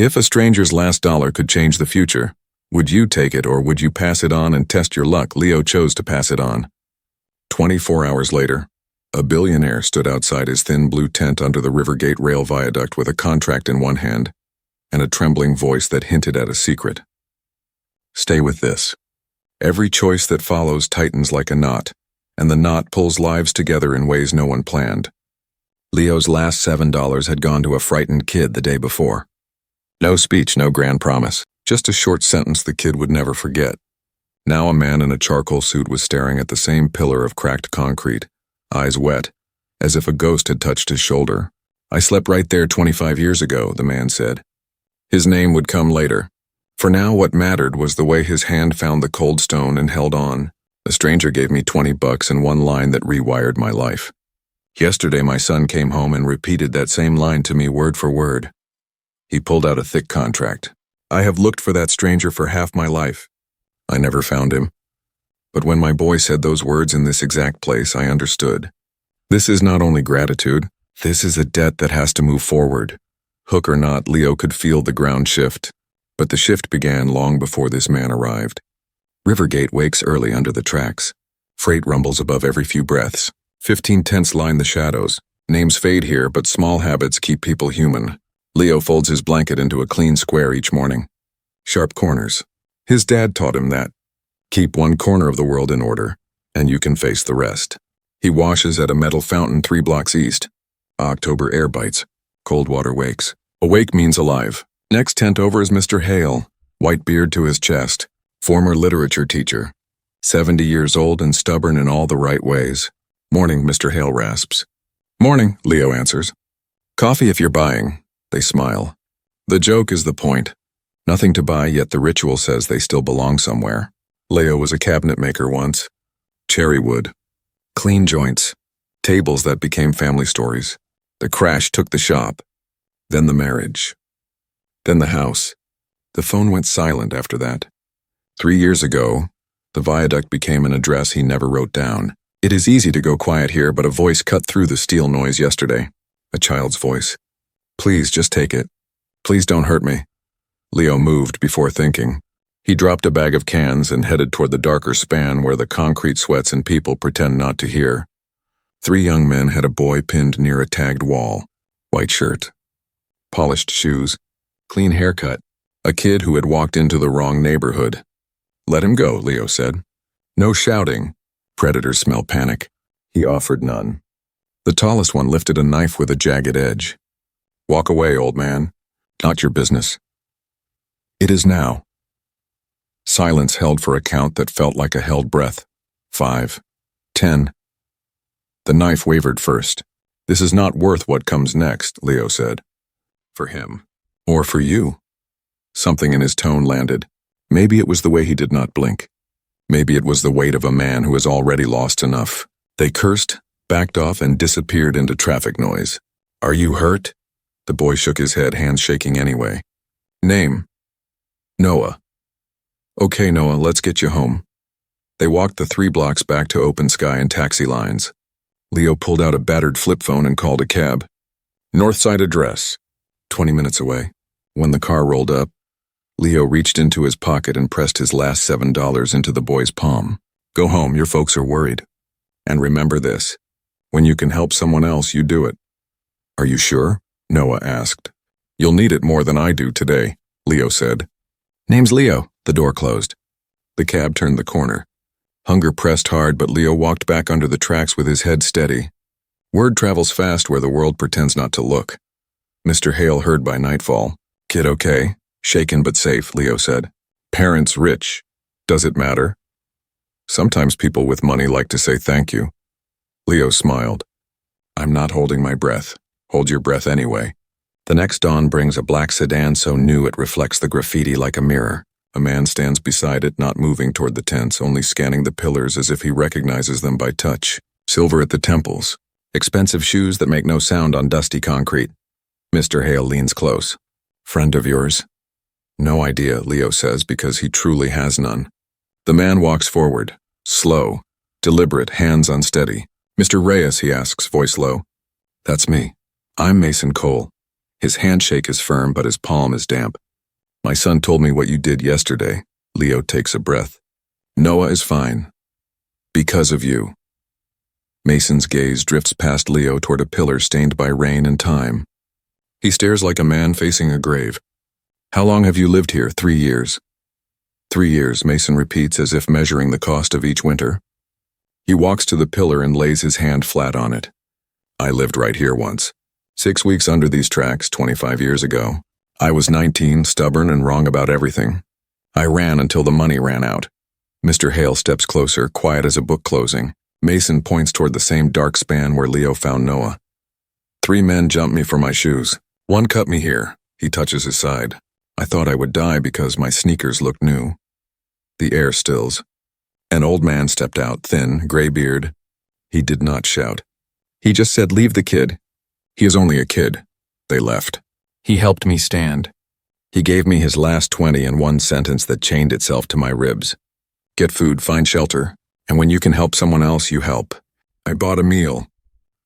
If a stranger's last dollar could change the future, would you take it or would you pass it on and test your luck? Leo chose to pass it on. 24 hours later, a billionaire stood outside his thin blue tent under the Rivergate rail viaduct with a contract in one hand and a trembling voice that hinted at a secret. Stay with this. Every choice that follows tightens like a knot, and the knot pulls lives together in ways no one planned. Leo's last $7 had gone to a frightened kid the day before. No speech, no grand promise, just a short sentence the kid would never forget. Now a man in a charcoal suit was staring at the same pillar of cracked concrete, eyes wet, as if a ghost had touched his shoulder. I slept right there 25 years ago, the man said. His name would come later. For now, what mattered was the way his hand found the cold stone and held on. The stranger gave me $20 and one line that rewired my life. Yesterday my son came home and repeated that same line to me word for word. He pulled out a thick contract. I have looked for that stranger for half my life. I never found him. But when my boy said those words in this exact place, I understood. This is not only gratitude, this is a debt that has to move forward. Hook or not, Leo could feel the ground shift. But the shift began long before this man arrived. Rivergate wakes early under the tracks. Freight rumbles above every few breaths. 15 tents line the shadows. Names fade here, but small habits keep people human. Leo folds his blanket into a clean square each morning. Sharp corners. His dad taught him that. Keep one corner of the world in order, and you can face the rest. He washes at a metal fountain 3 blocks east. October air bites. Cold water wakes. Awake means alive. Next tent over is Mr. Hale, white beard to his chest, former literature teacher. 70 years old and stubborn in all the right ways. Morning, Mr. Hale rasps. Morning, Leo answers. Coffee if you're buying. They smile. The joke is the point. Nothing to buy, yet the ritual says they still belong somewhere. Leo was a cabinet maker once. Cherry wood. Clean joints. Tables that became family stories. The crash took the shop. Then the marriage. Then the house. The phone went silent after that. 3 years ago, the viaduct became an address he never wrote down. It is easy to go quiet here, but a voice cut through the steel noise yesterday. A child's voice. Please, just take it. Please don't hurt me. Leo moved before thinking. He dropped a bag of cans and headed toward the darker span where the concrete sweats and people pretend not to hear. 3 young men had a boy pinned near a tagged wall. White shirt. Polished shoes. Clean haircut. A kid who had walked into the wrong neighborhood. Let him go, Leo said. No shouting. Predators smell panic. He offered none. The tallest one lifted a knife with a jagged edge. Walk away, old man. Not your business. It is now. Silence held for a count that felt like a held breath. 5. 10. The knife wavered first. This is not worth what comes next, Leo said. For him. Or for you. Something in his tone landed. Maybe it was the way he did not blink. Maybe it was the weight of a man who has already lost enough. They cursed, backed off, and disappeared into traffic noise. Are you hurt? The boy shook his head, hands shaking anyway. Name? Noah. Okay, Noah, let's get you home. They walked the 3 blocks back to open sky and taxi lines. Leo pulled out a battered flip phone and called a cab. Northside address. 20 minutes away. When the car rolled up, Leo reached into his pocket and pressed his last $7 into the boy's palm. Go home, your folks are worried. And remember this. When you can help someone else, you do it. Are you sure? Noah asked. You'll need it more than I do today, Leo said. Name's Leo. The door closed. The cab turned the corner. Hunger pressed hard, but Leo walked back under the tracks with his head steady. Word travels fast where the world pretends not to look. Mr. Hale heard by nightfall. Kid okay? Shaken but safe, Leo said. Parents rich. Does it matter? Sometimes people with money like to say thank you. Leo smiled. I'm not holding my breath. Hold your breath anyway. The next dawn brings a black sedan so new it reflects the graffiti like a mirror. A man stands beside it, not moving toward the tents, only scanning the pillars as if he recognizes them by touch. Silver at the temples. Expensive shoes that make no sound on dusty concrete. Mr. Hale leans close. Friend of yours? No idea, Leo says, because he truly has none. The man walks forward. Slow. Deliberate, hands unsteady. Mr. Reyes, he asks, voice low. That's me. I'm Mason Cole. His handshake is firm, but his palm is damp. My son told me what you did yesterday. Leo takes a breath. Noah is fine. Because of you. Mason's gaze drifts past Leo toward a pillar stained by rain and time. He stares like a man facing a grave. How long have you lived here? 3 years. 3 years, Mason repeats as if measuring the cost of each winter. He walks to the pillar and lays his hand flat on it. I lived right here once. 6 weeks under these tracks 25 years ago. I was 19, stubborn and wrong about everything. I ran until the money ran out. Mr. Hale steps closer, quiet as a book closing. Mason points toward the same dark span where Leo found Noah. 3 men jumped me for my shoes. One cut me here. He touches his side. I thought I would die because my sneakers looked new. The air stills. An old man stepped out, thin, gray beard. He did not shout. He just said, "Leave the kid." He is only a kid. They left. He helped me stand. He gave me his last 20 in one sentence that chained itself to my ribs. Get food, find shelter, and when you can help someone else, you help. I bought a meal.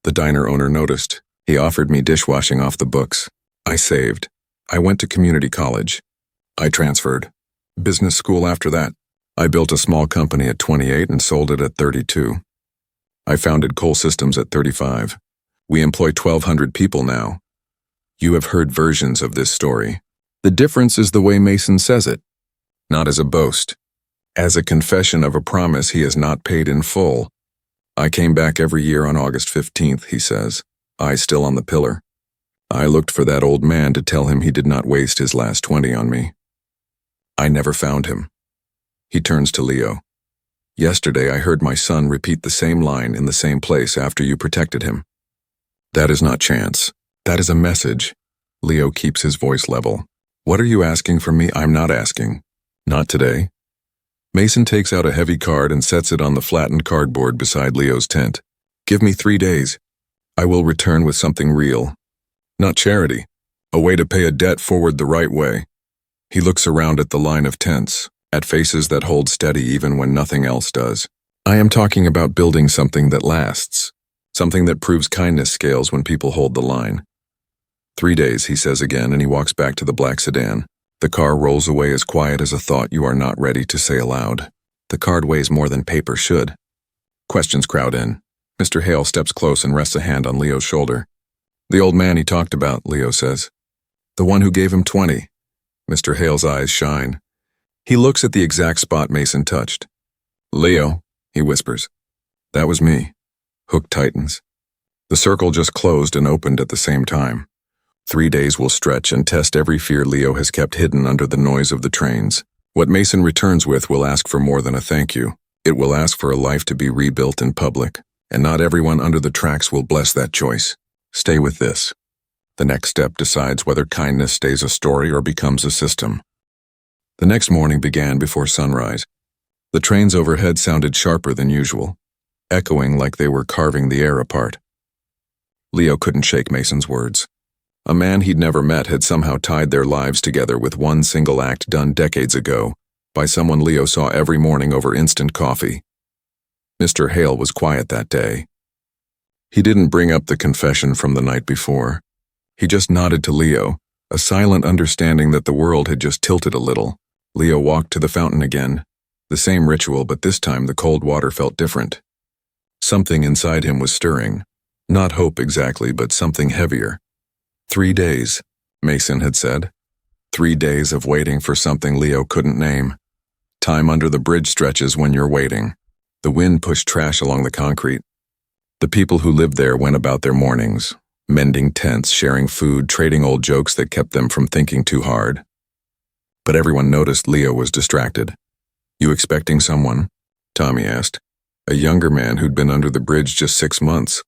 The diner owner noticed. He offered me dishwashing off the books. I saved. I went to community college. I transferred. Business school after that. I built a small company at 28 and sold it at 32. I founded Coal Systems at 35. We employ 1,200 people now. You have heard versions of this story. The difference is the way Mason says it. Not as a boast. As a confession of a promise he has not paid in full. I came back every year on August 15th, he says, eyes still on the pillar. I looked for that old man to tell him he did not waste his last 20 on me. I never found him. He turns to Leo. Yesterday I heard my son repeat the same line in the same place after you protected him. That is not chance. That is a message. Leo keeps his voice level. What are you asking from me? I'm not asking. Not today. Mason takes out a heavy card and sets it on the flattened cardboard beside Leo's tent. Give me 3 days. I will return with something real. Not charity. A way to pay a debt forward the right way. He looks around at the line of tents, at faces that hold steady even when nothing else does. I am talking about building something that lasts. Something that proves kindness scales when people hold the line. 3 days, he says again, and he walks back to the black sedan. The car rolls away as quiet as a thought you are not ready to say aloud. The card weighs more than paper should. Questions crowd in. Mr. Hale steps close and rests a hand on Leo's shoulder. The old man he talked about, Leo says. The one who gave him 20. Mr. Hale's eyes shine. He looks at the exact spot Mason touched. Leo, he whispers. That was me. Hook tightens. The circle just closed and opened at the same time. 3 days will stretch and test every fear Leo has kept hidden under the noise of the trains. What Mason returns with will ask for more than a thank you. It will ask for a life to be rebuilt in public, and not everyone under the tracks will bless that choice. Stay with this. The next step decides whether kindness stays a story or becomes a system. The next morning began before sunrise. The trains overhead sounded sharper than usual, echoing like they were carving the air apart. Leo couldn't shake Mason's words. A man he'd never met had somehow tied their lives together with one single act done decades ago by someone Leo saw every morning over instant coffee. Mr. Hale was quiet that day. He didn't bring up the confession from the night before. He just nodded to Leo, a silent understanding that the world had just tilted a little. Leo walked to the fountain again. The same ritual, but this time the cold water felt different. Something inside him was stirring. Not hope exactly, but something heavier. 3 days, Mason had said. 3 days of waiting for something Leo couldn't name. Time under the bridge stretches when you're waiting. The wind pushed trash along the concrete. The people who lived there went about their mornings, mending tents, sharing food, trading old jokes that kept them from thinking too hard. But everyone noticed Leo was distracted. You expecting someone? Tommy asked. A younger man who'd been under the bridge just 6 months.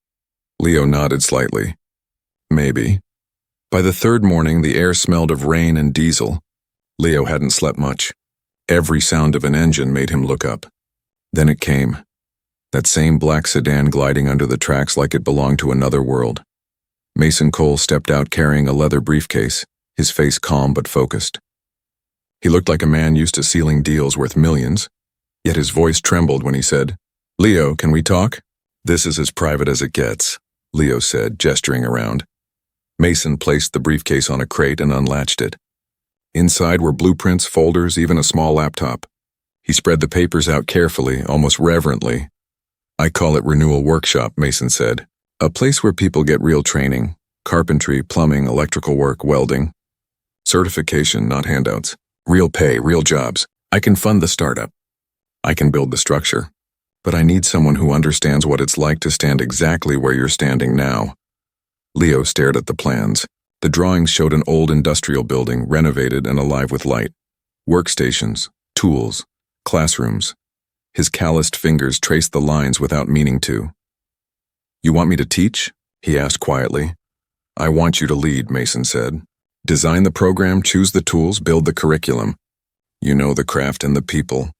Leo nodded slightly. Maybe. By the third morning, the air smelled of rain and diesel. Leo hadn't slept much. Every sound of an engine made him look up. Then it came. That same black sedan gliding under the tracks like it belonged to another world. Mason Cole stepped out carrying a leather briefcase, his face calm but focused. He looked like a man used to sealing deals worth millions, yet his voice trembled when he said, "Leo, can we talk?" "This is as private as it gets," Leo said, gesturing around. Mason placed the briefcase on a crate and unlatched it. Inside were blueprints, folders, even a small laptop. He spread the papers out carefully, almost reverently. "I call it Renewal Workshop," Mason said. "A place where people get real training. Carpentry, plumbing, electrical work, welding. Certification, not handouts. Real pay, real jobs. I can fund the startup. I can build the structure. But I need someone who understands what it's like to stand exactly where you're standing now." Leo stared at the plans. The drawings showed an old industrial building, renovated and alive with light. Workstations, tools, classrooms. His calloused fingers traced the lines without meaning to. "You want me to teach?" he asked quietly. "I want you to lead," Mason said. "Design the program, choose the tools, build the curriculum. You know the craft and the people.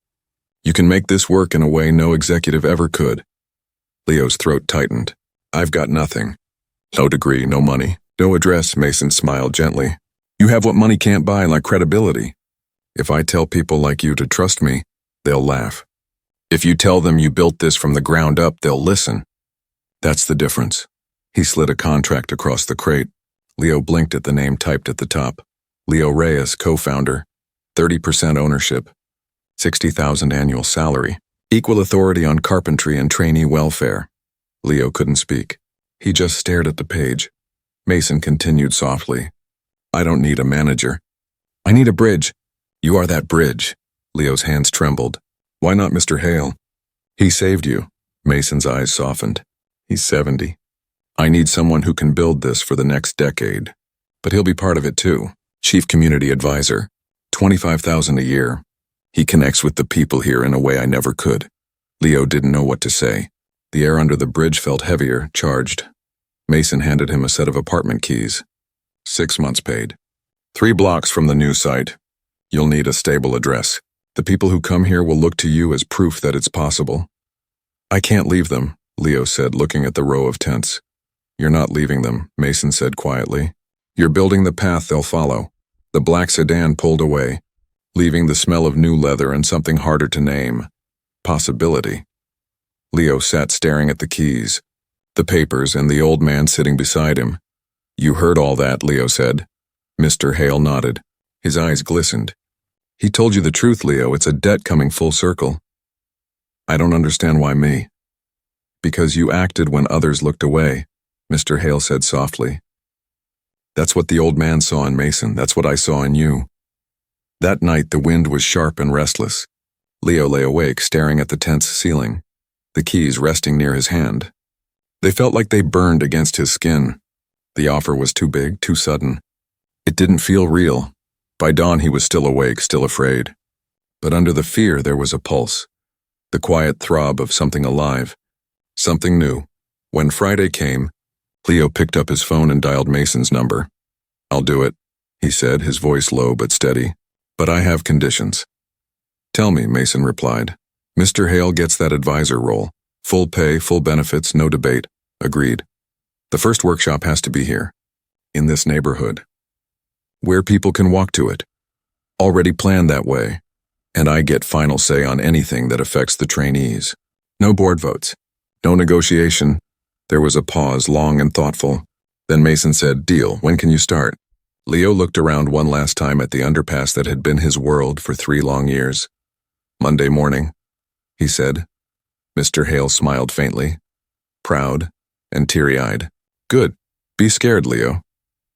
You can make this work in a way no executive ever could." Leo's throat tightened. "I've got nothing. No degree, no money, no address," Mason smiled gently. "You have what money can't buy, like credibility. If I tell people like you to trust me, they'll laugh. If you tell them you built this from the ground up, they'll listen. That's the difference." He slid a contract across the crate. Leo blinked at the name typed at the top. Leo Reyes, co-founder, 30% ownership, 60,000 annual salary, equal authority on carpentry and trainee welfare. Leo couldn't speak. He just stared at the page. Mason continued softly. "I don't need a manager. I need a bridge. You are that bridge." Leo's hands trembled. "Why not Mr. Hale?" "He saved you." Mason's eyes softened. "He's 70. I need someone who can build this for the next decade. But he'll be part of it too. Chief Community Advisor. 25,000 a year. He connects with the people here in a way I never could." Leo didn't know what to say. The air under the bridge felt heavier, charged. Mason handed him a set of apartment keys. 6 months paid. 3 blocks from the new site. You'll need a stable address. The people who come here will look to you as proof that it's possible. "I can't leave them," Leo said, looking at the row of tents. "You're not leaving them," Mason said quietly. "You're building the path they'll follow." The black sedan pulled away, leaving the smell of new leather and something harder to name. Possibility. Leo sat staring at the keys, the papers, and the old man sitting beside him. "You heard all that," Leo said. Mr. Hale nodded. His eyes glistened. "He told you the truth, Leo. It's a debt coming full circle." "I don't understand why me." "Because you acted when others looked away," Mr. Hale said softly. "That's what the old man saw in Mason. That's what I saw in you." That night the wind was sharp and restless. Leo lay awake, staring at the tent's ceiling, the keys resting near his hand. They felt like they burned against his skin. The offer was too big, too sudden. It didn't feel real. By dawn he was still awake, still afraid. But under the fear there was a pulse, the quiet throb of something alive, something new. When Friday came, Leo picked up his phone and dialed Mason's number. "I'll do it," he said, his voice low but steady. "But I have conditions." "Tell me," Mason replied. "Mr. Hale gets that advisor role. Full pay, full benefits, no debate." "Agreed. The first workshop has to be here. In this neighborhood. Where people can walk to it. Already planned that way. And I get final say on anything that affects the trainees. No board votes. No negotiation." There was a pause, long and thoughtful. Then Mason said, "Deal. When can you start?" Leo looked around one last time at the underpass that had been his world for 3 long years. "Monday morning," he said. Mr. Hale smiled faintly, proud and teary-eyed. "Good. Be scared, Leo.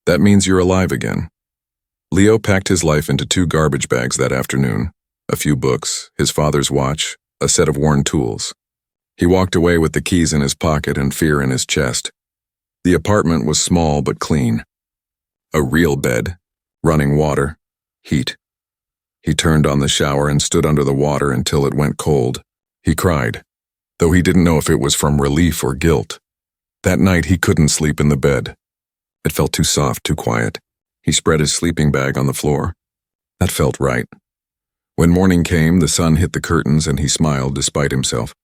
That means you're alive again." Leo packed his life into 2 garbage bags that afternoon, a few books, his father's watch, a set of worn tools. He walked away with the keys in his pocket and fear in his chest. The apartment was small but clean. A real bed, running water, heat. He turned on the shower and stood under the water until it went cold. He cried, though he didn't know if it was from relief or guilt. That night he couldn't sleep in the bed. It felt too soft, too quiet. He spread his sleeping bag on the floor. That felt right. When morning came, the sun hit the curtains and he smiled despite himself.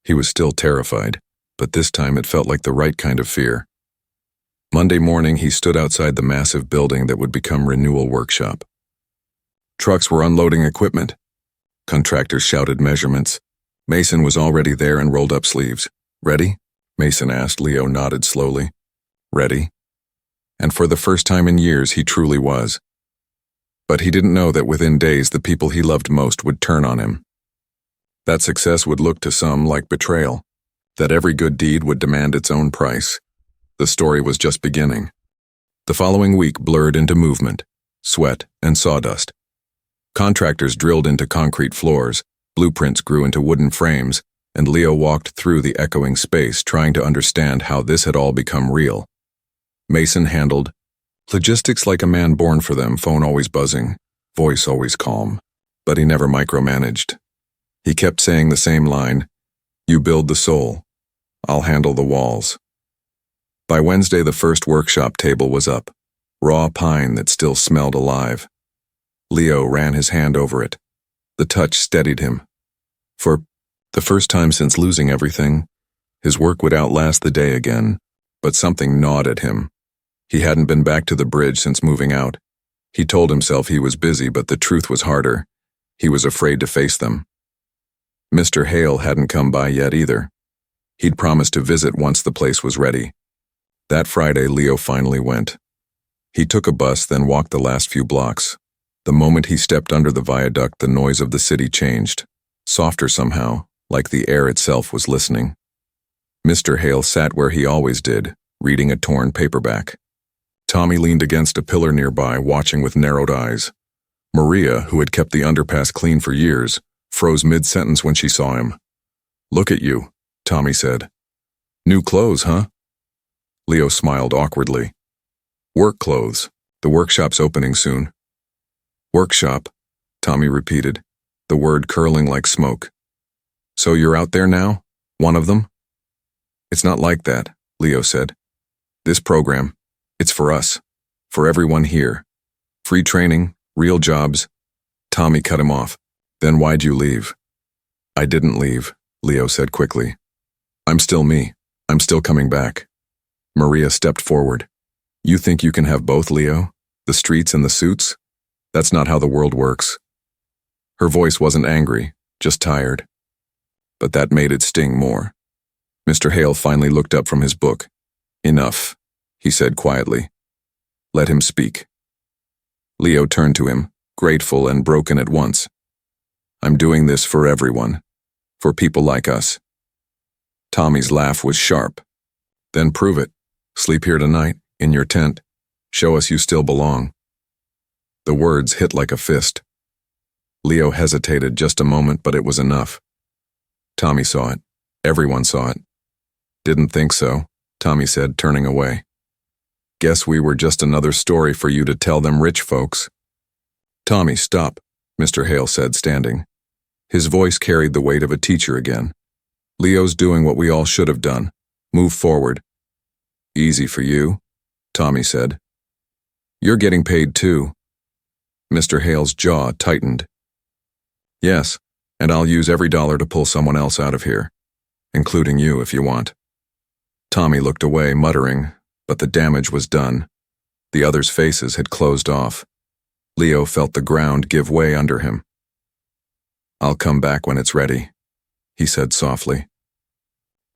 He was still terrified, but this time it felt like the right kind of fear. Monday morning, he stood outside the massive building that would become Renewal Workshop. Trucks were unloading equipment. Contractors shouted measurements. Mason was already there and rolled up sleeves. "Ready?" Mason asked. Leo nodded slowly. "Ready?" and for the first time in years he truly was. But he didn't know that within days the people he loved most would turn on him. That success would look to some like betrayal, that every good deed would demand its own price. The story was just beginning. The following week blurred into movement, sweat, and sawdust. Contractors drilled into concrete floors, blueprints grew into wooden frames, and Leo walked through the echoing space trying to understand how this had all become real. Mason handled logistics like a man born for them, phone always buzzing, voice always calm, but he never micromanaged. He kept saying the same line, "You build the soul, I'll handle the walls." By Wednesday, the first workshop table was up, raw pine that still smelled alive. Leo ran his hand over it. The touch steadied him. For the first time since losing everything, his work would outlast the day again, but something gnawed at him. He hadn't been back to the bridge since moving out. He told himself he was busy, but the truth was harder. He was afraid to face them. Mr. Hale hadn't come by yet either. He'd promised to visit once the place was ready. That Friday, Leo finally went. He took a bus, then walked the last few blocks. The moment he stepped under the viaduct, the noise of the city changed, softer somehow, like the air itself was listening. Mr. Hale sat where he always did, reading a torn paperback. Tommy leaned against a pillar nearby, watching with narrowed eyes. Maria, who had kept the underpass clean for years, froze mid-sentence when she saw him. "Look at you," Tommy said. "New clothes, huh?" Leo smiled awkwardly. "Work clothes. The workshop's opening soon." "Workshop," Tommy repeated, the word curling like smoke. "So you're out there now? One of them?" "It's not like that," Leo said. "This program, it's for us, for everyone here. Free training, real jobs." Tommy cut him off. "Then why'd you leave?" "I didn't leave," Leo said quickly. "I'm still me. I'm still coming back." Maria stepped forward. "You think you can have both, Leo? The streets and the suits? That's not how the world works." Her voice wasn't angry, just tired. But that made it sting more. Mr. Hale finally looked up from his book. "Enough," he said quietly. "Let him speak." Leo turned to him, grateful and broken at once. "I'm doing this for everyone, for people like us." Tommy's laugh was sharp. "Then prove it. Sleep here tonight, in your tent. Show us you still belong." The words hit like a fist. Leo hesitated just a moment, but it was enough. Tommy saw it. Everyone saw it. "Didn't think so," Tommy said, turning away. "Guess we were just another story for you to tell them rich folks." "Tommy, stop," Mr. Hale said, standing. His voice carried the weight of a teacher again. "Leo's doing what we all should have done. Move forward." "Easy for you," Tommy said. "You're getting paid too." Mr. Hale's jaw tightened. "Yes, and I'll use every dollar to pull someone else out of here, including you if you want." Tommy looked away, muttering, but the damage was done. The others' faces had closed off. Leo felt the ground give way under him. "I'll come back when it's ready," he said softly.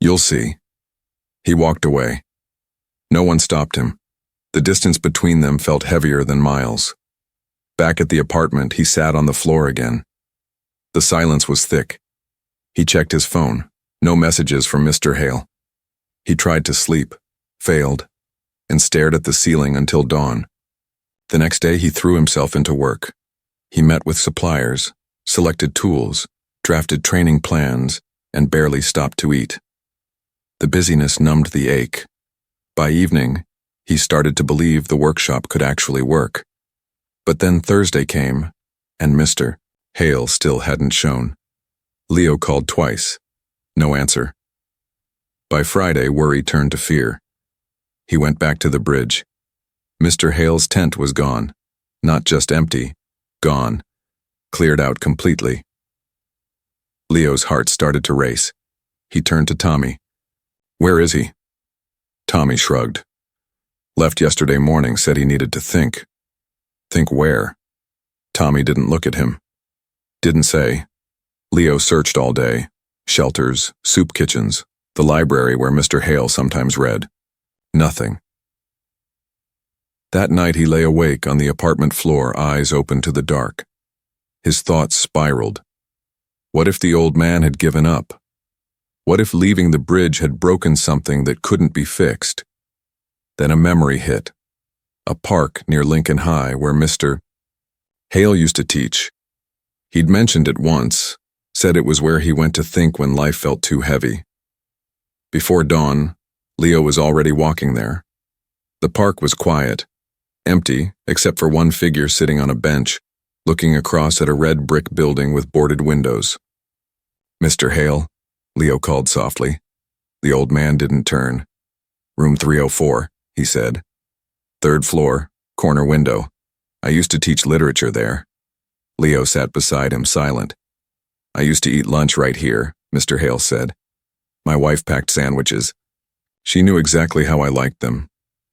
"You'll see." He walked away. No one stopped him. The distance between them felt heavier than miles. Back at the apartment, he sat on the floor again. The silence was thick. He checked his phone. No messages from Mr. Hale. He tried to sleep, failed, and stared at the ceiling until dawn. The next day, he threw himself into work. He met with suppliers, selected tools, drafted training plans, and barely stopped to eat. The busyness numbed the ache. By evening, he started to believe the workshop could actually work. But then Thursday came, and Mr. Hale still hadn't shown. Leo called twice. No answer. By Friday, worry turned to fear. He went back to the bridge. Mr. Hale's tent was gone. Not just empty, gone. Cleared out completely. Leo's heart started to race. He turned to Tommy. "Where is he?" Tommy shrugged. "Left yesterday morning, said he needed to think." "Think where?" Tommy didn't look at him. Didn't say. Leo searched all day. Shelters, soup kitchens, the library where Mr. Hale sometimes read. Nothing. That night he lay awake on the apartment floor, eyes open to the dark. His thoughts spiraled. What if the old man had given up? What if leaving the bridge had broken something that couldn't be fixed? Then a memory hit. A park near Lincoln High where Mr. Hale used to teach. He'd mentioned it once, said it was where he went to think when life felt too heavy. Before dawn, Leo was already walking there. The park was quiet, empty except for one figure sitting on a bench, looking across at a red brick building with boarded windows. "Mr. Hale," Leo called softly. The old man didn't turn. "Room 304, he said. "Third floor, corner window. I used to teach literature there." Leo sat beside him, silent. "I used to eat lunch right here," Mr. Hale said. "My wife packed sandwiches. She knew exactly how I liked them.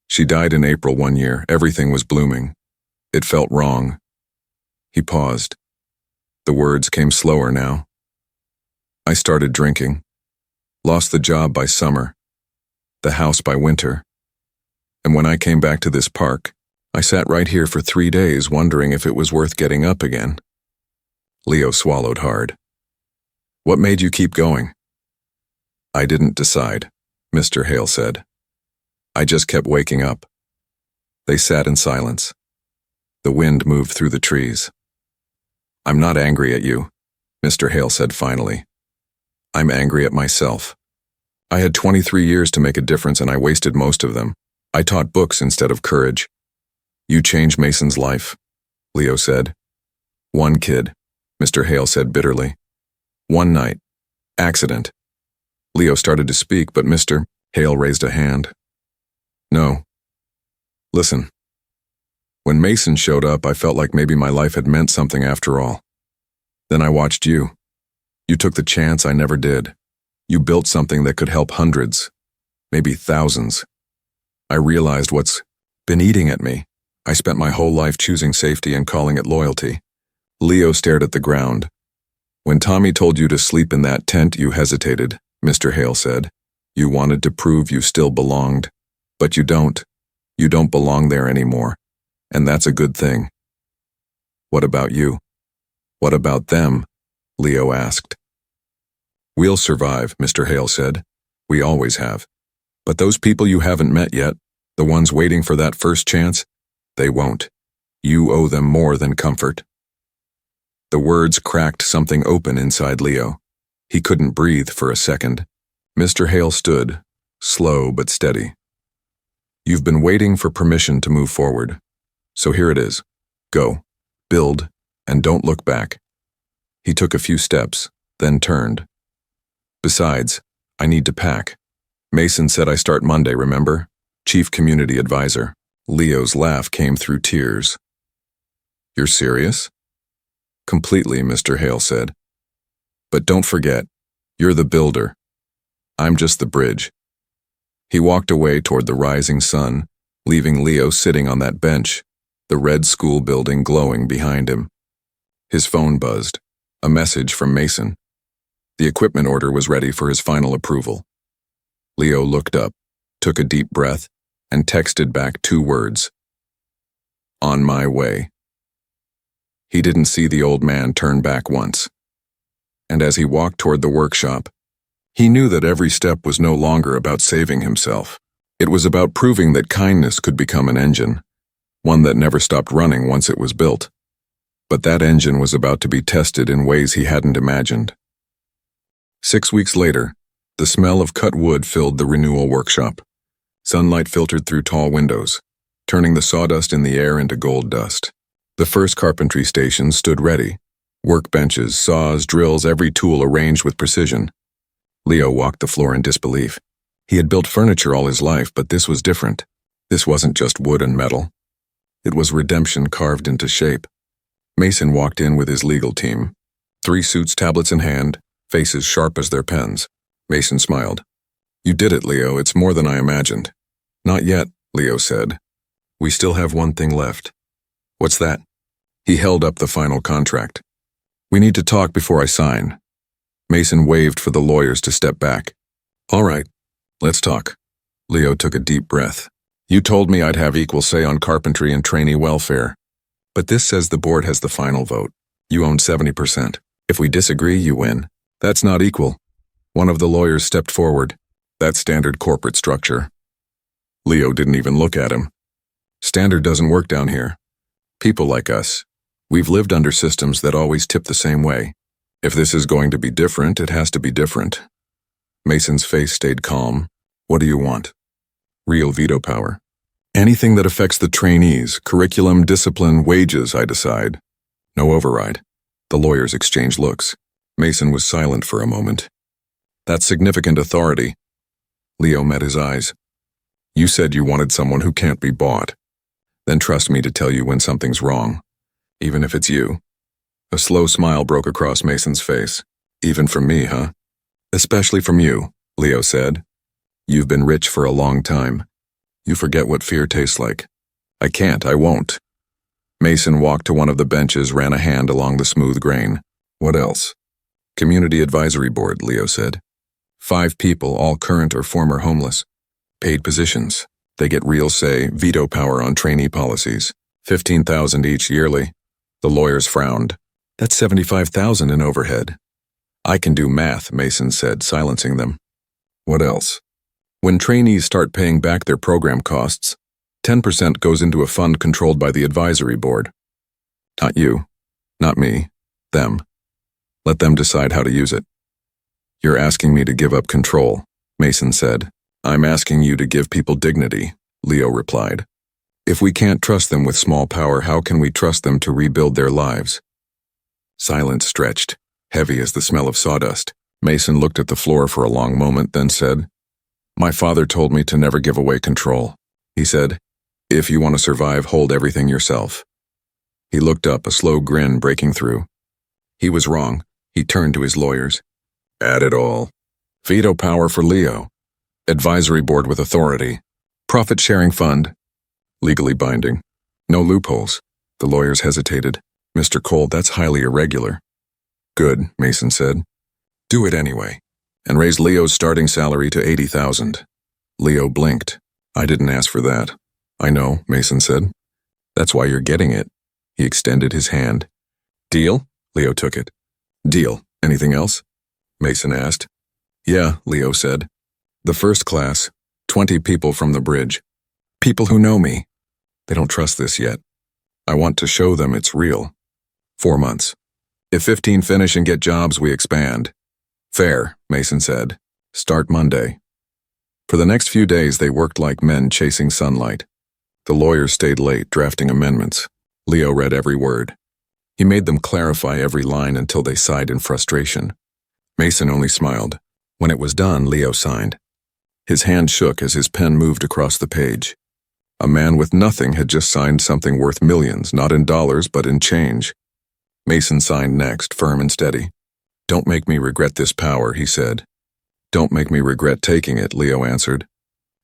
She died in April one year. Everything was blooming. It felt wrong." He paused. The words came slower now. "I started drinking. Lost the job by summer. The house by winter. And when I came back to this park, I sat right here for 3 days wondering if it was worth getting up again." Leo swallowed hard. "What made you keep going?" "I didn't decide," Mr. Hale said. "I just kept waking up." They sat in silence. The wind moved through the trees. "I'm not angry at you," Mr. Hale said finally. "I'm angry at myself. I had 23 years to make a difference and I wasted most of them. I taught books instead of courage." "You changed Mason's life," Leo said. "One kid," Mr. Hale said bitterly. "One night. Accident." Leo started to speak, but Mr. Hale raised a hand. "No. Listen. When Mason showed up, I felt like maybe my life had meant something after all. Then I watched you. You took the chance I never did. You built something that could help hundreds, maybe thousands. I realized what's been eating at me. I spent my whole life choosing safety and calling it loyalty." Leo stared at the ground. "When Tommy told you to sleep in that tent, you hesitated," Mr. Hale said. "You wanted to prove you still belonged. But you don't. You don't belong there anymore. And that's a good thing." "What about you? What about them?" Leo asked. "We'll survive," Mr. Hale said. "We always have. But those people you haven't met yet, the ones waiting for that first chance, they won't. You owe them more than comfort." The words cracked something open inside Leo. He couldn't breathe for a second. Mr. Hale stood, slow but steady. "You've been waiting for permission to move forward. So here it is. Go, build, and don't look back." He took a few steps, then turned. "Besides, I need to pack. Mason said I start Monday, remember? Chief Community Advisor." Leo's laugh came through tears. "You're serious?" "Completely," Mr. Hale said. "But don't forget, you're the builder. I'm just the bridge." He walked away toward the rising sun, leaving Leo sitting on that bench, the red school building glowing behind him. His phone buzzed, a message from Mason. The equipment order was ready for his final approval. Leo looked up, took a deep breath, and texted back 2 words. "On my way." He didn't see the old man turn back once. And as he walked toward the workshop, he knew that every step was no longer about saving himself. It was about proving that kindness could become an engine, one that never stopped running once it was built. But that engine was about to be tested in ways he hadn't imagined. 6 weeks later, the smell of cut wood filled the Renewal workshop. Sunlight filtered through tall windows, turning the sawdust in the air into gold dust. The first carpentry station stood ready. Workbenches, saws, drills, every tool arranged with precision. Leo walked the floor in disbelief. He had built furniture all his life, but this was different. This wasn't just wood and metal. It was redemption carved into shape. Mason walked in with his legal team. 3 suits, tablets in hand, faces sharp as their pens. Mason smiled. "You did it, Leo. It's more than I imagined." "Not yet," Leo said. "We still have one thing left." "What's that?" He held up the final contract. "We need to talk before I sign." Mason waved for the lawyers to step back. "All right, let's talk." Leo took a deep breath. You told me I'd have equal say on carpentry and trainee welfare. But this says the board has the final vote. You own 70%. If we disagree, you win. That's not equal. One of the lawyers stepped forward. That's standard corporate structure. Leo didn't even look at him. Standard doesn't work down here. People like us, we've lived under systems that always tip the same way. If this is going to be different, it has to be different. Mason's face stayed calm. What do you want? Real veto power. Anything that affects the trainees, curriculum, discipline, wages, I decide. No override. The lawyers exchanged looks. Mason was silent for a moment. That's significant authority. Leo met his eyes. You said you wanted someone who can't be bought. Then trust me to tell you when something's wrong, even if it's you. A slow smile broke across Mason's face. Even from me, huh? Especially from you, Leo said. You've been rich for a long time. You forget what fear tastes like. I won't. Mason walked to one of the benches, ran a hand along the smooth grain. What else? Community Advisory Board, Leo said. 5 people, all current or former homeless. Paid positions. They get real say, veto power on trainee policies. $15,000 each yearly. The lawyers frowned. That's $75,000 in overhead. I can do math, Mason said, silencing them. What else? When trainees start paying back their program costs, 10% goes into a fund controlled by the advisory board. Not you, not me, them. Let them decide how to use it. You're asking me to give up control, Mason said. I'm asking you to give people dignity, Leo replied. If we can't trust them with small power, how can we trust them to rebuild their lives? Silence stretched, heavy as the smell of sawdust. Mason looked at the floor for a long moment, then said, My father told me to never give away control. He said, if you want to survive, hold everything yourself. He looked up, a slow grin breaking through. He was wrong. He turned to his lawyers. Add it all. Veto power for Leo. Advisory board with authority. Profit-sharing fund. Legally binding. No loopholes. The lawyers hesitated. Mr. Cole, that's highly irregular. Good, Mason said. Do it anyway. And raise Leo's starting salary to $80,000. Leo blinked. I didn't ask for that. I know, Mason said. That's why you're getting it. He extended his hand. Deal? Leo took it. Deal. Anything else? Mason asked. Yeah, Leo said. The first class, 20 people from the bridge. People who know me. They don't trust this yet. I want to show them it's real. 4 months. If 15 finish and get jobs, we expand. Fair, Mason said. Start Monday. For the next few days, they worked like men chasing sunlight. The lawyers stayed late, drafting amendments. Leo read every word. He made them clarify every line until they sighed in frustration. Mason only smiled. When it was done, Leo signed. His hand shook as his pen moved across the page. A man with nothing had just signed something worth millions, not in dollars, but in change. Mason signed next, firm and steady. Don't make me regret this power, he said. Don't make me regret taking it, Leo answered.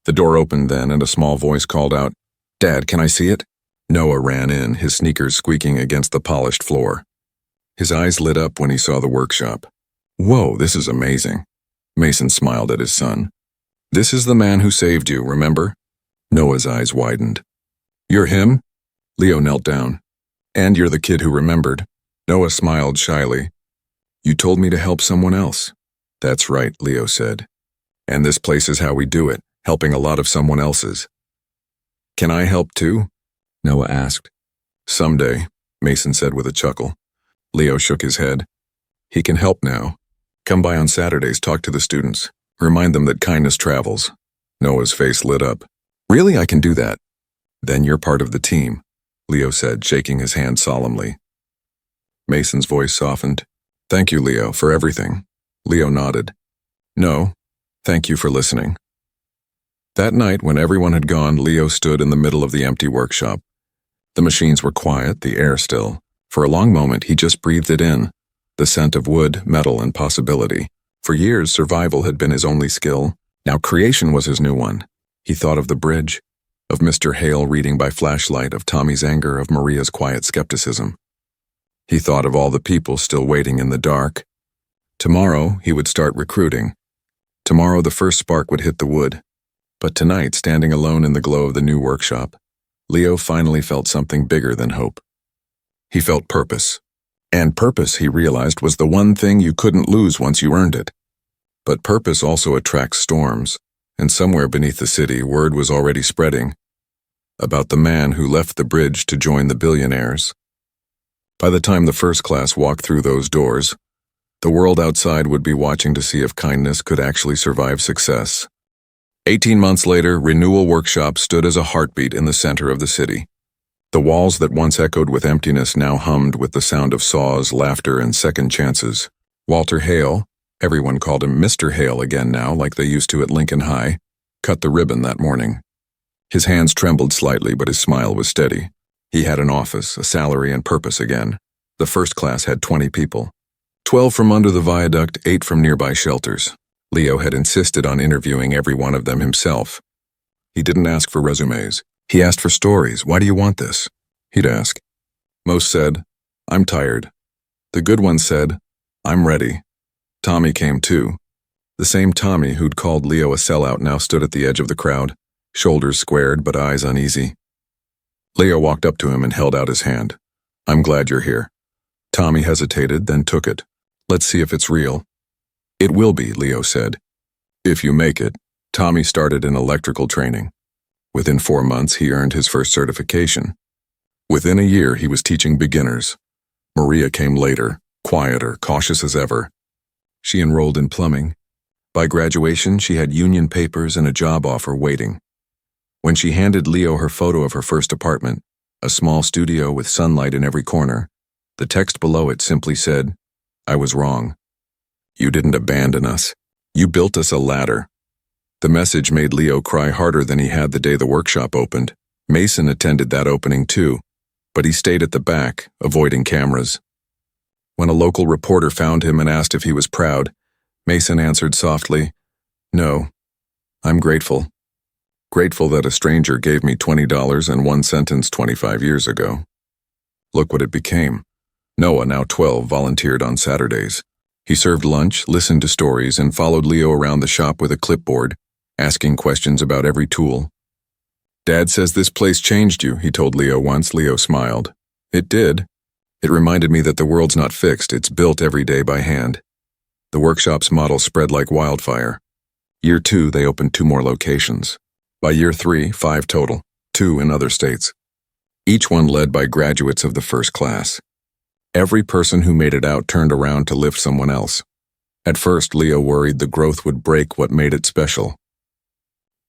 The door opened then, and a small voice called out, Dad, can I see it? Noah ran in, his sneakers squeaking against the polished floor. His eyes lit up when he saw the workshop. Whoa, this is amazing. Mason smiled at his son. This is the man who saved you, remember? Noah's eyes widened. You're him? Leo knelt down. And you're the kid who remembered. Noah smiled shyly. You told me to help someone else. That's right, Leo said. And this place is how we do it, helping a lot of someone else's. Can I help too? Noah asked. Someday, Mason said with a chuckle. Leo shook his head. He can help now. Come by on Saturdays, talk to the students. Remind them that kindness travels. Noah's face lit up. Really, I can do that. Then you're part of the team, Leo said, shaking his hand solemnly. Mason's voice softened. Thank you, Leo, for everything. Leo nodded. No, thank you for listening. That night, when everyone had gone, Leo stood in the middle of the empty workshop. The machines were quiet, the air still. For a long moment, he just breathed it in, the scent of wood, metal, and possibility. For years, survival had been his only skill. Now creation was his new one. He thought of the bridge, of Mr. Hale reading by flashlight, of Tommy's anger, of Maria's quiet skepticism. He thought of all the people still waiting in the dark. Tomorrow, he would start recruiting. Tomorrow, the first spark would hit the wood. But tonight, standing alone in the glow of the new workshop, Leo finally felt something bigger than hope. He felt purpose. And purpose, he realized, was the one thing you couldn't lose once you earned it. But purpose also attracts storms, and somewhere beneath the city, word was already spreading about the man who left the bridge to join the billionaires. By the time the first class walked through those doors, the world outside would be watching to see if kindness could actually survive success. 18 months later, Renewal Workshop stood as a heartbeat in the center of the city. The walls that once echoed with emptiness now hummed with the sound of saws, laughter, and second chances. Walter Hale, everyone called him Mr. Hale again now, like they used to at Lincoln High, cut the ribbon that morning. His hands trembled slightly, but his smile was steady. He had an office, a salary, and purpose again. The first class had 20 people. 12 from under the viaduct, 8 from nearby shelters. Leo had insisted on interviewing every one of them himself. He didn't ask for resumes. He asked for stories. Why do you want this? He'd ask. Most said, I'm tired. The good ones said, I'm ready. Tommy came too. The same Tommy who'd called Leo a sellout now stood at the edge of the crowd, shoulders squared but eyes uneasy. Leo walked up to him and held out his hand. I'm glad you're here. Tommy hesitated, then took it. Let's see if it's real. It will be, Leo said. If you make it. Tommy started in electrical training. Within 4 months, he earned his first certification. Within a year, he was teaching beginners. Maria came later, quieter, cautious as ever. She enrolled in plumbing. By graduation, she had union papers and a job offer waiting. When she handed Leo her photo of her first apartment, a small studio with sunlight in every corner, the text below it simply said, I was wrong. You didn't abandon us. You built us a ladder. The message made Leo cry harder than he had the day the workshop opened. Mason attended that opening too, but he stayed at the back, avoiding cameras. When a local reporter found him and asked if he was proud, Mason answered softly, No, I'm grateful. Grateful that a stranger gave me $20 and one sentence 25 years ago. Look what it became. Noah, now 12, volunteered on Saturdays. He served lunch, listened to stories, and followed Leo around the shop with a clipboard, asking questions about every tool. Dad says this place changed you, he told Leo once. Leo smiled. It did. It reminded me that the world's not fixed, it's built every day by hand. The workshop's model spread like wildfire. Year 2, they opened 2 more locations. By year 3, 5 total, 2 in other states. Each one led by graduates of the first class. Every person who made it out turned around to lift someone else. At first, Leo worried the growth would break what made it special.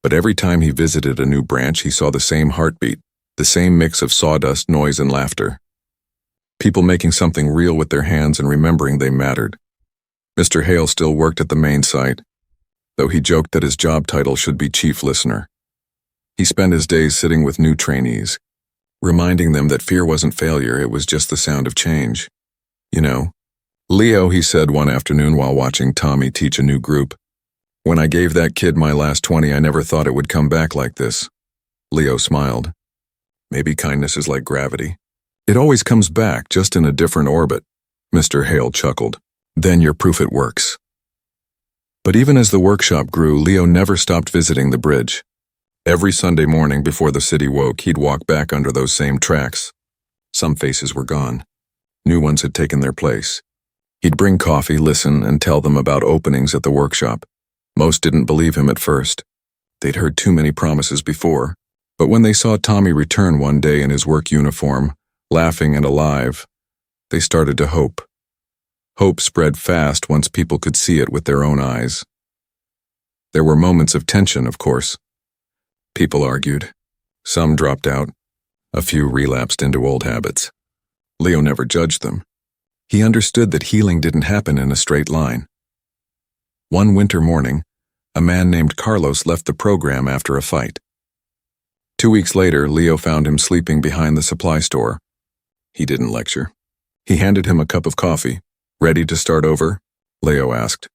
But every time he visited a new branch, he saw the same heartbeat, the same mix of sawdust, noise, and laughter. People making something real with their hands and remembering they mattered. Mr. Hale still worked at the main site, though he joked that his job title should be chief listener. He spent his days sitting with new trainees, reminding them that fear wasn't failure, it was just the sound of change. You know, Leo, he said one afternoon while watching Tommy teach a new group, when I gave that kid my last 20, I never thought it would come back like this. Leo smiled. Maybe kindness is like gravity. It always comes back, just in a different orbit. Mr. Hale chuckled. Then you're proof it works. But even as the workshop grew, Leo never stopped visiting the bridge. Every Sunday morning before the city woke, he'd walk back under those same tracks. Some faces were gone. New ones had taken their place. He'd bring coffee, listen, and tell them about openings at the workshop. Most didn't believe him at first. They'd heard too many promises before. But when they saw Tommy return one day in his work uniform, laughing and alive, they started to hope. Hope spread fast once people could see it with their own eyes. There were moments of tension, of course. People argued. Some dropped out. A few relapsed into old habits. Leo never judged them. He understood that healing didn't happen in a straight line. One winter morning, a man named Carlos left the program after a fight. 2 weeks later, Leo found him sleeping behind the supply store. He didn't lecture. He handed him a cup of coffee. Ready to start over? Leo asked.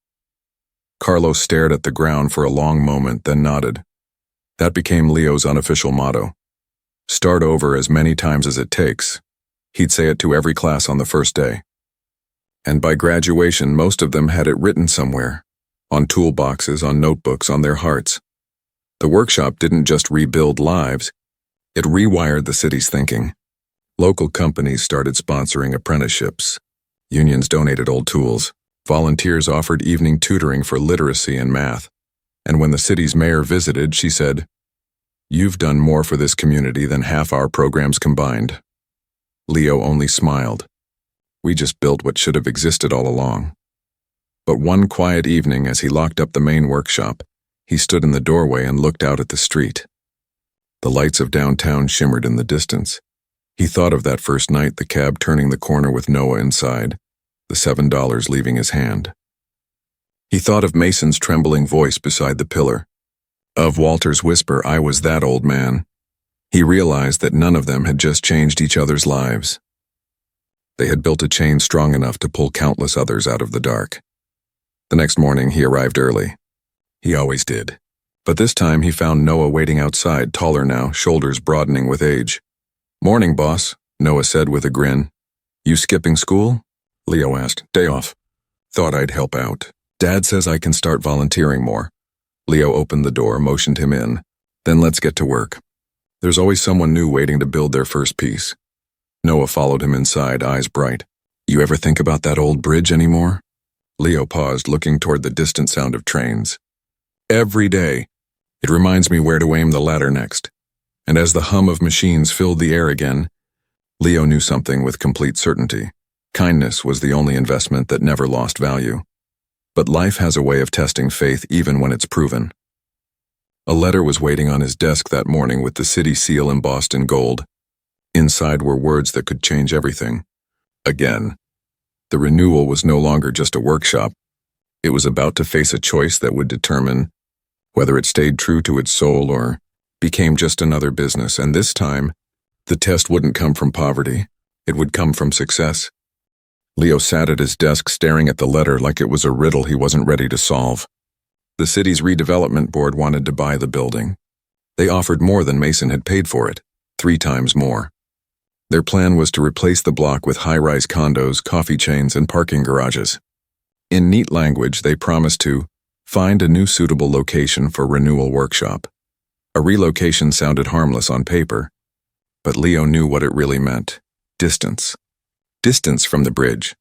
Carlos stared at the ground for a long moment, then nodded. That became Leo's unofficial motto. Start over as many times as it takes. He'd say it to every class on the first day. And by graduation, most of them had it written somewhere. On toolboxes, on notebooks, on their hearts. The workshop didn't just rebuild lives, it rewired the city's thinking. Local companies started sponsoring apprenticeships. Unions donated old tools. Volunteers offered evening tutoring for literacy and math. And when the city's mayor visited, she said, "You've done more for this community than half our programs combined." Leo only smiled. We just built what should have existed all along. But one quiet evening, as he locked up the main workshop, he stood in the doorway and looked out at the street. The lights of downtown shimmered in the distance. He thought of that first night, the cab turning the corner with Noah inside, the $7 leaving his hand. He thought of Mason's trembling voice beside the pillar, of Walter's whisper, "I was that old man." He realized that none of them had just changed each other's lives. They had built a chain strong enough to pull countless others out of the dark. The next morning, he arrived early. He always did. But this time he found Noah waiting outside, taller now, shoulders broadening with age. "Morning, boss," Noah said with a grin. "You skipping school?" Leo asked. "Day off. Thought I'd help out. Dad says I can start volunteering more." Leo opened the door, motioned him in. "Then let's get to work. There's always someone new waiting to build their first piece." Noah followed him inside, eyes bright. "You ever think about that old bridge anymore?" Leo paused, looking toward the distant sound of trains. "Every day. It reminds me where to aim the ladder next." And as the hum of machines filled the air again, Leo knew something with complete certainty. Kindness was the only investment that never lost value. But life has a way of testing faith even when it's proven. A letter was waiting on his desk that morning with the city seal embossed in gold. Inside were words that could change everything. Again. The Renewal was no longer just a workshop. It was about to face a choice that would determine whether it stayed true to its soul or became just another business. And this time, the test wouldn't come from poverty. It would come from success. Leo sat at his desk staring at the letter like it was a riddle he wasn't ready to solve. The city's redevelopment board wanted to buy the building. They offered more than Mason had paid for it, 3 times more. Their plan was to replace the block with high-rise condos, coffee chains, and parking garages. In neat language, they promised to find a new suitable location for Renewal Workshop. A relocation sounded harmless on paper, but Leo knew what it really meant. Distance. Distance from the bridge.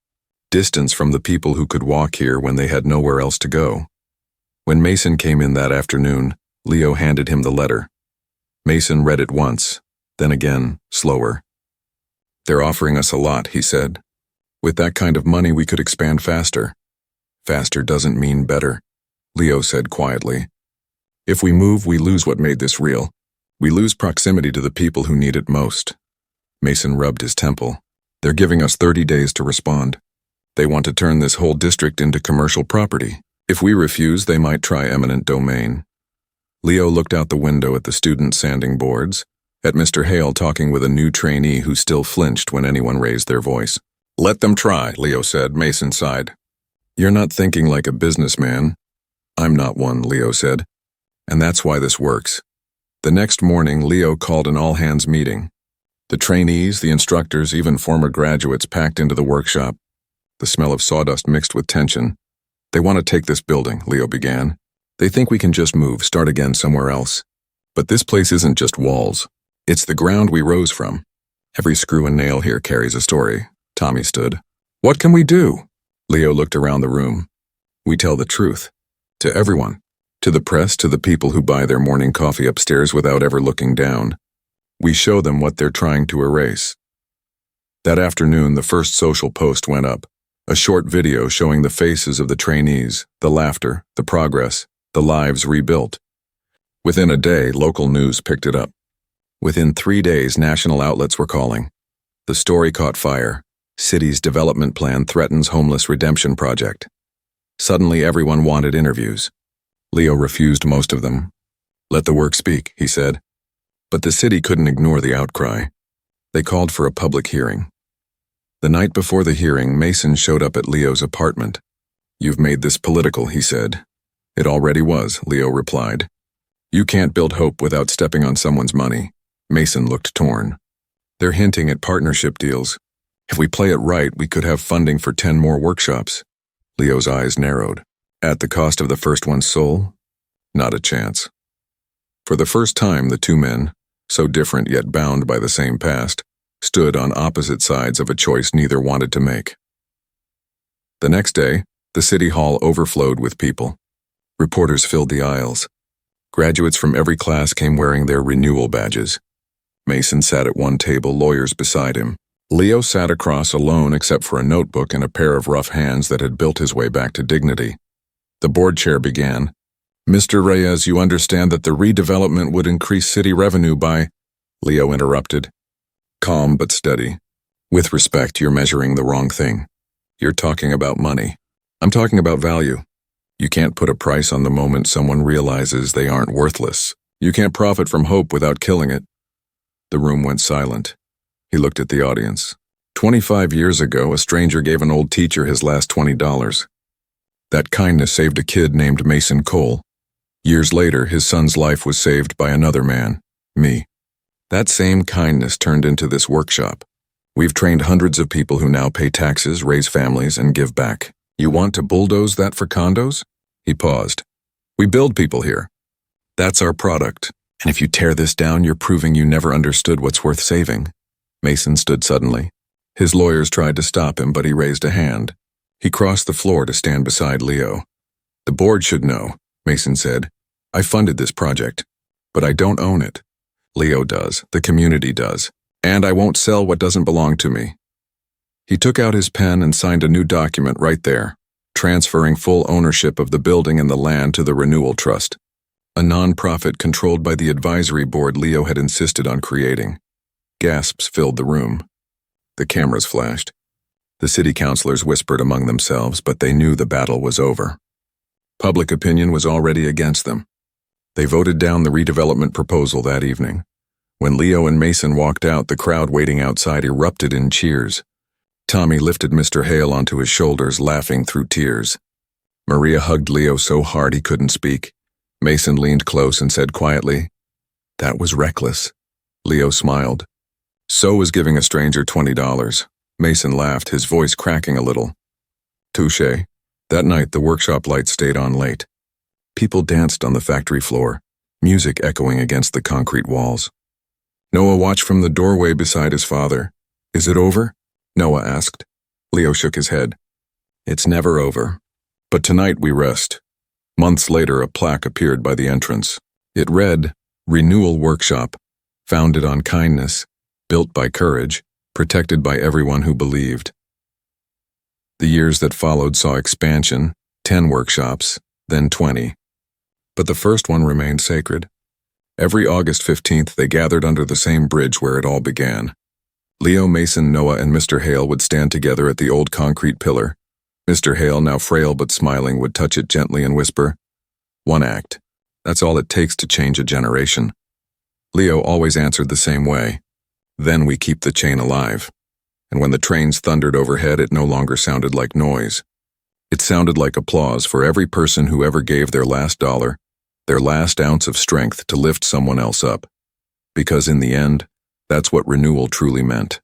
Distance from the people who could walk here when they had nowhere else to go. When Mason came in that afternoon, Leo handed him the letter. Mason read it once, then again, slower. "They're offering us a lot," he said. "With that kind of money, we could expand faster." "Faster doesn't mean better," Leo said quietly. "If we move, we lose what made this real. We lose proximity to the people who need it most." Mason rubbed his temple. "They're giving us 30 days to respond. They want to turn this whole district into commercial property. If we refuse, they might try eminent domain." Leo looked out the window at the student sanding boards, at Mr. Hale talking with a new trainee who still flinched when anyone raised their voice. "Let them try," Leo said. Mason sighed. "You're not thinking like a businessman." "I'm not one," Leo said. "And that's why this works." The next morning, Leo called an all-hands meeting. The trainees, the instructors, even former graduates packed into the workshop. The smell of sawdust mixed with tension. "They want to take this building," Leo began. "They think we can just move, start again somewhere else. But this place isn't just walls. It's the ground we rose from. Every screw and nail here carries a story." Tommy stood. "What can we do?" Leo looked around the room. "We tell the truth. To everyone. To the press, to the people who buy their morning coffee upstairs without ever looking down. We show them what they're trying to erase." That afternoon, the first social post went up. A short video showing the faces of the trainees, the laughter, the progress, the lives rebuilt. Within a day, local news picked it up. Within 3 days, national outlets were calling. The story caught fire. City's development plan threatens homeless redemption project. Suddenly, everyone wanted interviews. Leo refused most of them. "Let the work speak," he said. But the city couldn't ignore the outcry. They called for a public hearing. The night before the hearing, Mason showed up at Leo's apartment. "You've made this political," he said. "It already was," Leo replied. "You can't build hope without stepping on someone's money." Mason looked torn. "They're hinting at partnership deals. If we play it right, we could have funding for 10 more workshops." Leo's eyes narrowed. "At the cost of the first one's soul? Not a chance." For the first time, the two men, so different yet bound by the same past, stood on opposite sides of a choice neither wanted to make. The next day, the city hall overflowed with people. Reporters filled the aisles. Graduates from every class came wearing their Renewal badges. Mason sat at one table, lawyers beside him. Leo sat across alone except for a notebook and a pair of rough hands that had built his way back to dignity. The board chair began. "Mr. Reyes, you understand that the redevelopment would increase city revenue by—" Leo interrupted. Calm but steady. "With respect, you're measuring the wrong thing. You're talking about money. I'm talking about value. You can't put a price on the moment someone realizes they aren't worthless. You can't profit from hope without killing it." The room went silent. He looked at the audience. 25 years ago, a stranger gave an old teacher his last $20. That kindness saved a kid named Mason Cole. Years later, his son's life was saved by another man, me. That same kindness turned into this workshop. We've trained hundreds of people who now pay taxes, raise families, and give back. You want to bulldoze that for condos? He paused. We build people here. That's our product. And if you tear this down, you're proving you never understood what's worth saving. Mason stood suddenly. His lawyers tried to stop him, but he raised a hand. He crossed the floor to stand beside Leo. "The board should know," Mason said. "I funded this project, but I don't own it. Leo does, the community does, and I won't sell what doesn't belong to me." He took out his pen and signed a new document right there, transferring full ownership of the building and the land to the Renewal Trust, a non-profit controlled by the advisory board Leo had insisted on creating. Gasps filled the room. The cameras flashed. The city councilors whispered among themselves, but they knew the battle was over. Public opinion was already against them. They voted down the redevelopment proposal that evening. When Leo and Mason walked out, the crowd waiting outside erupted in cheers. Tommy lifted Mr. Hale onto his shoulders, laughing through tears. Maria hugged Leo so hard he couldn't speak. Mason leaned close and said quietly, "That was reckless." Leo smiled. "So was giving a stranger $20. Mason laughed, his voice cracking a little. "Touché." That night, the workshop lights stayed on late. People danced on the factory floor, music echoing against the concrete walls. Noah watched from the doorway beside his father. "Is it over?" Noah asked. Leo shook his head. "It's never over. But tonight we rest." Months later, a plaque appeared by the entrance. It read, "Renewal Workshop, founded on kindness, built by courage, protected by everyone who believed." The years that followed saw expansion, 10 workshops, then 20. But the first one remained sacred. Every August 15th, they gathered under the same bridge where it all began. Leo, Mason, Noah, and Mr. Hale would stand together at the old concrete pillar. Mr. Hale, now frail but smiling, would touch it gently and whisper, "One act. That's all it takes to change a generation." Leo always answered the same way. "Then we keep the chain alive." And when the trains thundered overhead, it no longer sounded like noise. It sounded like applause for every person who ever gave their last dollar, their last ounce of strength to lift someone else up. Because in the end, that's what renewal truly meant.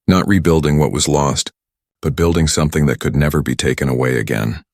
Not rebuilding what was lost, but building something that could never be taken away again.